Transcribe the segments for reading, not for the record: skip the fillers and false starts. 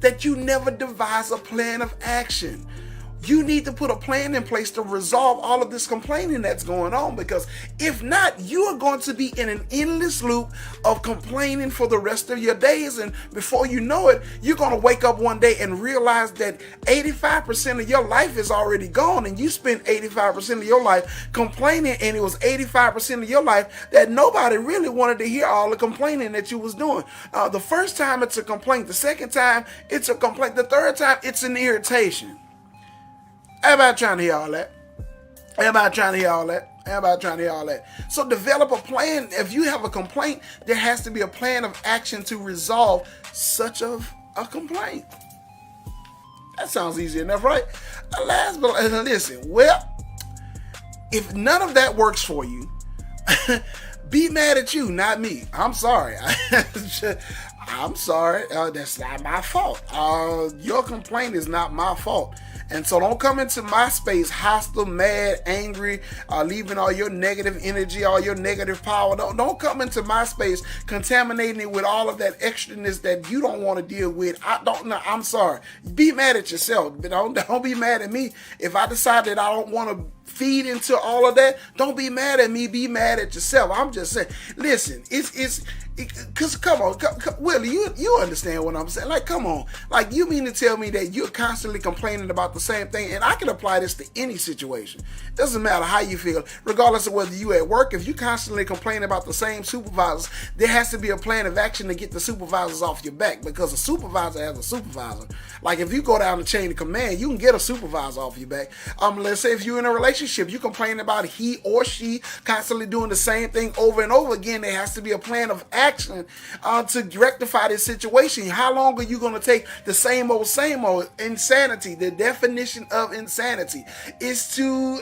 that you never devise a plan of action. You need to put a plan in place to resolve all of this complaining that's going on, because if not, you are going to be in an endless loop of complaining for the rest of your days, and before you know it, you're going to wake up one day and realize that 85% of your life is already gone, and you spent 85% of your life complaining, and it was 85% of your life that nobody really wanted to hear all the complaining that you was doing. The first time it's a complaint, the second time it's a complaint, the third time it's an irritation. Everybody trying to hear all that. Everybody trying to hear all that. Everybody trying to hear all that. So develop a plan. If you have a complaint, there has to be a plan of action to resolve such a complaint. That sounds easy enough, right? Last but listen, well, if none of that works for you, be mad at you, not me. I'm sorry. I'm sorry. That's not my fault. Your complaint is not my fault. And so don't come into my space hostile, mad, angry, leaving all your negative energy, all your negative power. Don't come into my space contaminating it with all of that extraness that you don't want to deal with. I'm sorry. Be mad at yourself. Don't be mad at me. If I decide that I don't want to feed into all of that, don't be mad at me. Be mad at yourself. I'm just saying, listen, because come on, Willie, you understand what I'm saying? Like, come on. Like, you mean to tell me that you're constantly complaining about the same thing? And I can apply this to any situation. Doesn't matter how you feel, regardless of whether you at work. If you constantly complain about the same supervisors, there has to be a plan of action to get the supervisors off your back, because a supervisor has a supervisor. Like, if you go down the chain of command, you can get a supervisor off your back. Let's say if you're in a relationship, you complain about he or she constantly doing the same thing over and over again. There has to be a plan of action to rectify this situation. How long are you going to take the same old insanity? The definition of insanity is to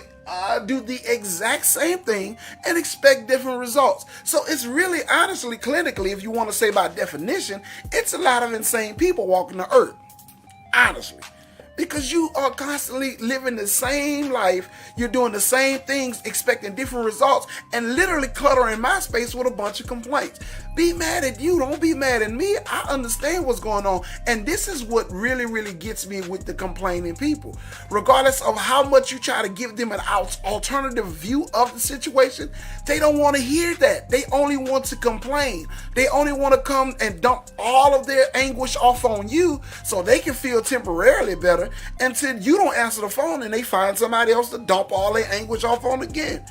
do the exact same thing and expect different results. So it's really, honestly, clinically, if you want to say by definition, it's a lot of insane people walking the earth. Honestly. Because you are constantly living the same life, you're doing the same things, expecting different results, and literally cluttering my space with a bunch of complaints. Be mad at you, don't be mad at me. I understand what's going on, and this is what really, really gets me with the complaining people. Regardless of how much you try to give them an alternative view of the situation, they don't want to hear that. They only want to complain. They only want to come and dump all of their anguish off on you so they can feel temporarily better, until you don't answer the phone and they find somebody else to dump all their anguish off on again.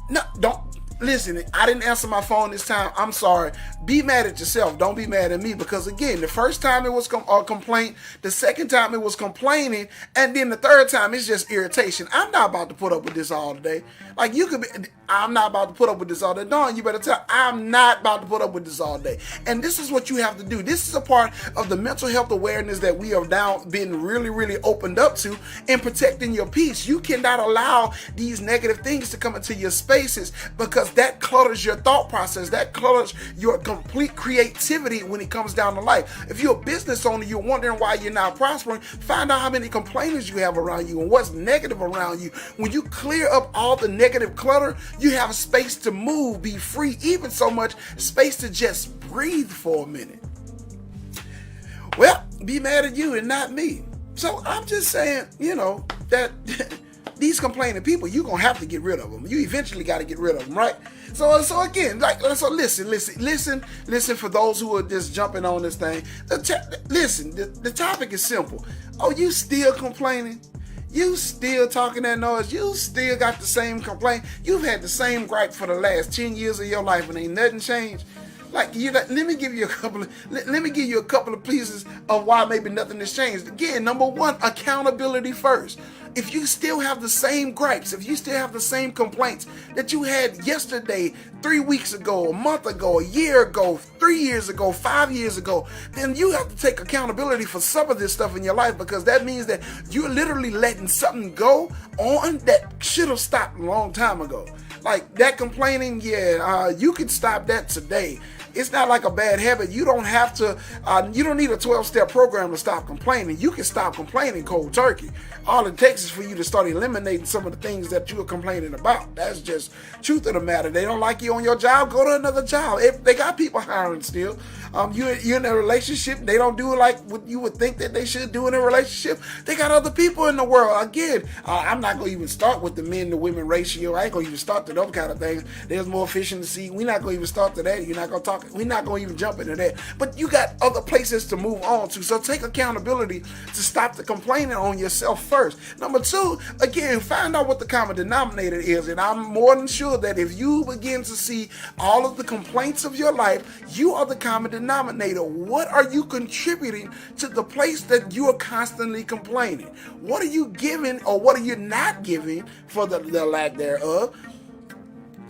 No, don't. Listen, I didn't answer my phone this time. I'm sorry. Be mad at yourself. Don't be mad at me, because again, the first time it was a complaint, the second time it was complaining, and then the third time it's just irritation. I'm not about to put up with this all day. Like, you could be, I'm not about to put up with this all day. Dawn, you better tell, I'm not about to put up with this all day. And this is what you have to do. This is a part of the mental health awareness that we have now been really, really opened up to in protecting your peace. You cannot allow these negative things to come into your spaces, because that clutters your thought process. That clutters your complete creativity when it comes down to life. If you're a business owner, you're wondering why you're not prospering, find out how many complainers you have around you and what's negative around you. When you clear up all the negative clutter, you have space to move, be free, even so much space to just breathe for a minute. Well, be mad at you and not me. So I'm just saying, that these complaining people, you're going to have to get rid of them. You eventually got to get rid of them, right? So again, listen for those who are just jumping on this thing. The topic is simple. Oh, you still complaining? You still talking that noise? You still got the same complaint? You've had the same gripe for the last 10 years of your life and ain't nothing changed? Like, let me give you a couple of pieces of why maybe nothing has changed. Again, number one, accountability first. If you still have the same gripes, if you still have the same complaints that you had yesterday, 3 weeks ago, a month ago, a year ago, 3 years ago, 5 years ago, then you have to take accountability for some of this stuff in your life, because that means that you're literally letting something go on that should have stopped a long time ago. Like that complaining, you could stop that today. it's not like a bad habit. You don't have to, you don't need a 12-step program to stop complaining. You can stop complaining cold turkey. All it takes is for you to start eliminating some of the things that you are complaining about. That's just truth of the matter. They don't like you on your job, go to another job. If they got people hiring still. You're in a relationship, they don't do like what you would think that they should do in a relationship. They got other people in the world. Again, I'm not going to even start with the men to women ratio. I ain't going to even start to those kind of things. There's more efficiency. We're not going to even start to that. You're not going to talk. We're not going to even jump into that. But you got other places to move on to. So take accountability to stop the complaining on yourself first. Number two, again, find out what the common denominator is. And I'm more than sure that if you begin to see all of the complaints of your life, you are the common denominator. What are you contributing to the place that you are constantly complaining? What are you giving or what are you not giving, for the lack thereof,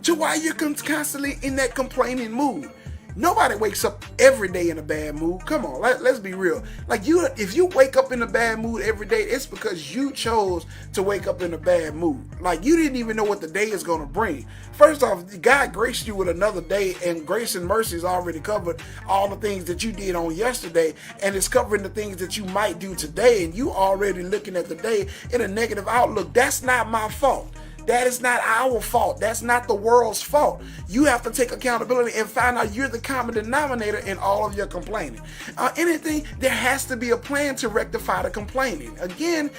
to why you're constantly in that complaining mood? Nobody wakes up every day in a bad mood. Come on, let's be real. Like if you wake up in a bad mood every day, it's because you chose to wake up in a bad mood. Like you didn't even know what the day is going to bring. First off, God graced you with another day, and grace and mercy has already covered all the things that you did on yesterday, and it's covering the things that you might do today, and you already looking at the day in a negative outlook. That's not my fault. That is not our fault. That's not the world's fault. You have to take accountability and find out you're the common denominator in all of your complaining. Anything, there has to be a plan to rectify the complaining. Again,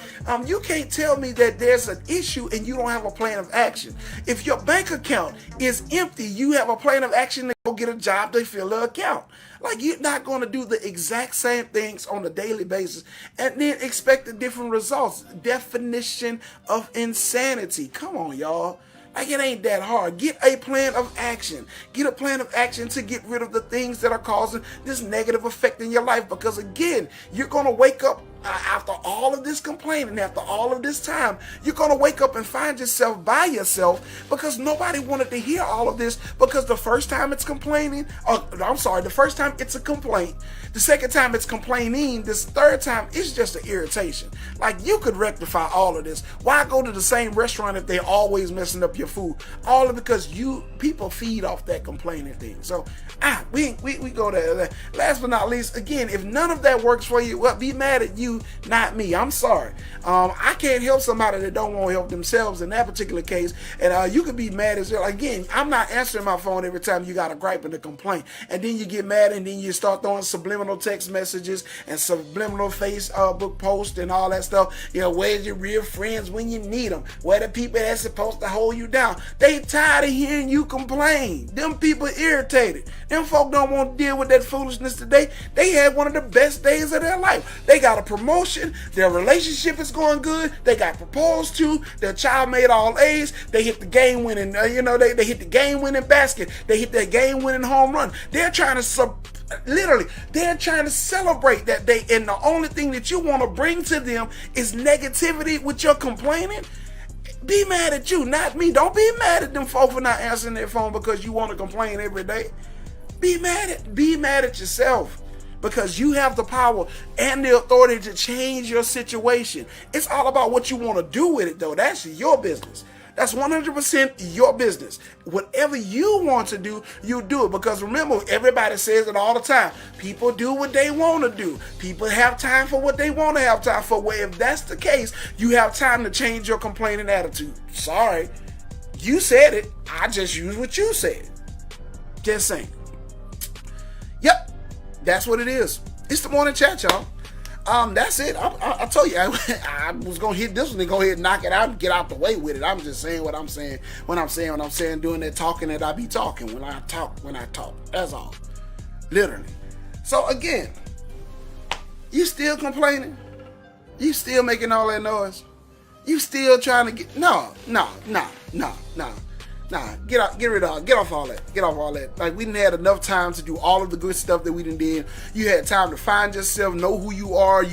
you can't tell me that there's an issue and you don't have a plan of action. If your bank account is empty, you have a plan of action to go get a job to fill the account. Like you're not going to do the exact same things on a daily basis and then expect the different results. Definition of insanity. Come on, y'all. Like it ain't that hard. Get a plan of action. Get a plan of action to get rid of the things that are causing this negative effect in your life. Because again, you're going to wake up after all of this complaining, after all of this time, you're going to wake up and find yourself by yourself because nobody wanted to hear all of this, because the first time it's complaining, the first time it's a complaint, the second time it's complaining, this third time it's just an irritation. Like you could rectify all of this. Why go to the same restaurant if they're always messing up your food? All of because people feed off that complaining thing. So we go there. Last but not least, again, if none of that works for you, well, be mad at you, not me. I'm sorry. I can't help somebody that don't want to help themselves in that particular case. And you could be mad as well. Again, I'm not answering my phone every time you got a gripe and a complaint. And then you get mad and then you start throwing subliminal text messages and subliminal Facebook posts and all that stuff. You know, where's your real friends when you need them? Where the people that's supposed to hold you down? They tired of hearing you complain. Them people irritated. Them folk don't want to deal with that foolishness today. They had one of the best days of their life. They got a promotion. Their relationship is going good. They got proposed to. Their child made all A's. They hit the game winning, they hit the game winning basket. They hit that game winning home run. They're trying to they're trying to celebrate that day. And the only thing that you want to bring to them is negativity with your complaining. Be mad at you, not me. Don't be mad at them folks for not answering their phone because you want to complain every day. Be mad at yourself, because you have the power and the authority to change your situation. It's all about what you want to do with it, though. That's your business. That's 100% your business. Whatever you want to do, you do it. Because remember, everybody says it all the time. People do what they want to do. People have time for what they want to have time for. Well, if that's the case, you have time to change your complaining attitude. Sorry. You said it. I just used what you said. Just saying. Yep. That's what it is. It's the morning chat, y'all. That's it. I told you I was gonna hit this one and go ahead and knock it out and get out the way with it. I'm just saying what I'm saying when I'm saying doing that talking that I be talking when I talk. That's all. Literally. So again, you still complaining? You still making all that noise? You still trying to get no. Nah, get off all that. Like, we didn't have enough time to do all of the good stuff that we done did. You had time to find yourself, know who you are,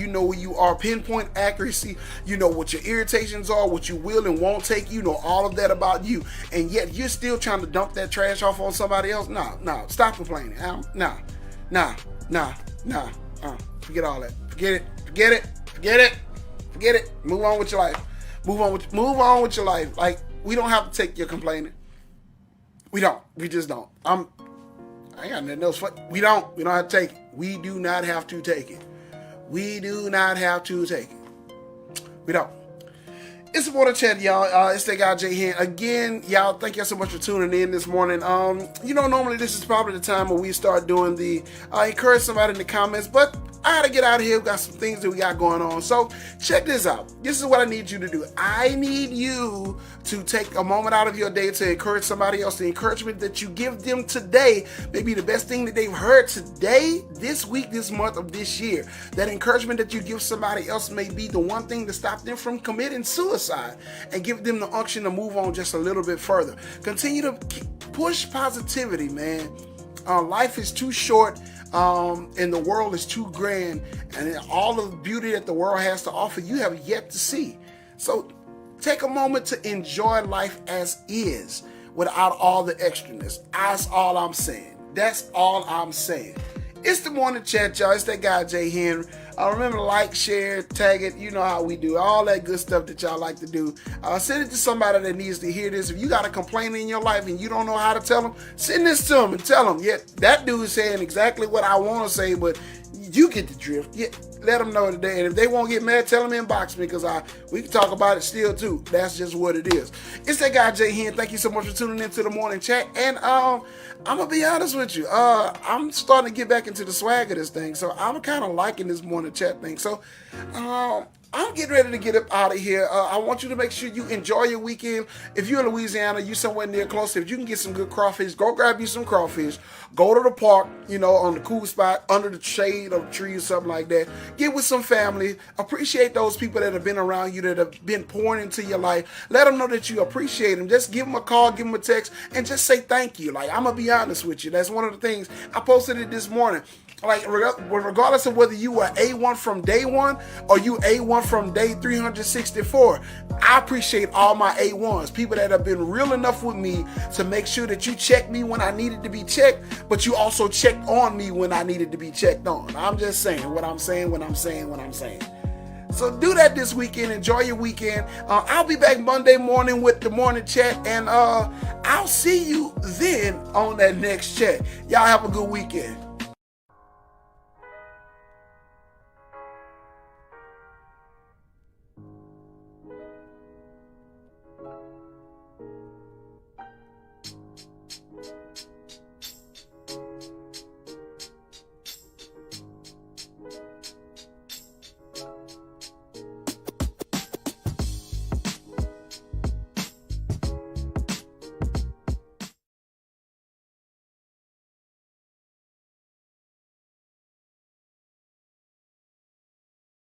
pinpoint accuracy, you know what your irritations are, what you will and won't take, you know all of that about you. And yet you're still trying to dump that trash off on somebody else? No, stop complaining. Forget all that. Forget it. Move on with your life. Move on with your life. Like, we don't have to take your complaining. We just don't. I ain't got nothing else for we don't have to take it. We do not have to take it. We do not have to take it. We don't. It's the Morning Chat, y'all. It's that guy Jay Hand. Again, y'all, thank y'all so much for tuning in this morning. Normally this is probably the time when we start doing the encourage somebody in the comments, but I gotta get out of here. We got some things that we got going on. So check this out. This is what I need you to do. I need you to take a moment out of your day to encourage somebody else. The encouragement that you give them today may be the best thing that they've heard today, this week, this month, of this year. That encouragement that you give somebody else may be the one thing to stop them from committing suicide and give them the unction to move on just a little bit further. Continue to push positivity, man. Life is too short. And the world is too grand, and all of the beauty that the world has to offer you have yet to see. So take a moment to enjoy life as is without all the extraness. That's all I'm saying. That's all I'm saying. It's the Morning Chat, y'all. It's that guy Jay Henry. Remember to like, share, tag it. You know how we do. All that good stuff that y'all like to do. Send it to somebody that needs to hear this. If you got a complaint in your life and you don't know how to tell them, send this to them and tell them, yeah, that dude is saying exactly what I want to say, but you get the drift. Yeah, let them know today. And if they won't get mad, tell them inbox me, because we can talk about it still too. That's just what it is. It's that guy Jay Hen. Thank you so much for tuning into the Morning Chat. And I'm gonna be honest with you. I'm starting to get back into the swag of this thing, so I'm kind of liking this Morning Chat thing. So I'm getting ready to get up out of here. I want you to make sure you enjoy your weekend. If you're in Louisiana, you somewhere near close, if you can get some good crawfish, go grab you some crawfish. Go to the park, on the cool spot, under the shade of trees, something like that. Get with some family. Appreciate those people that have been around you, that have been pouring into your life. Let them know that you appreciate them. Just give them a call, give them a text, and just say thank you. Like, I'm going to be honest with you. That's one of the things. I posted it this morning. Like, regardless of whether you were A1 from day one or you A1 from day 364, I appreciate all my A1s, people that have been real enough with me to make sure that you checked me when I needed to be checked, but you also checked on me when I needed to be checked on. I'm just saying what I'm saying when I'm saying what I'm saying. So do that this weekend. Enjoy your weekend. I'll be back Monday morning with the Morning Chat, and I'll see you then on that next chat. Y'all have a good weekend.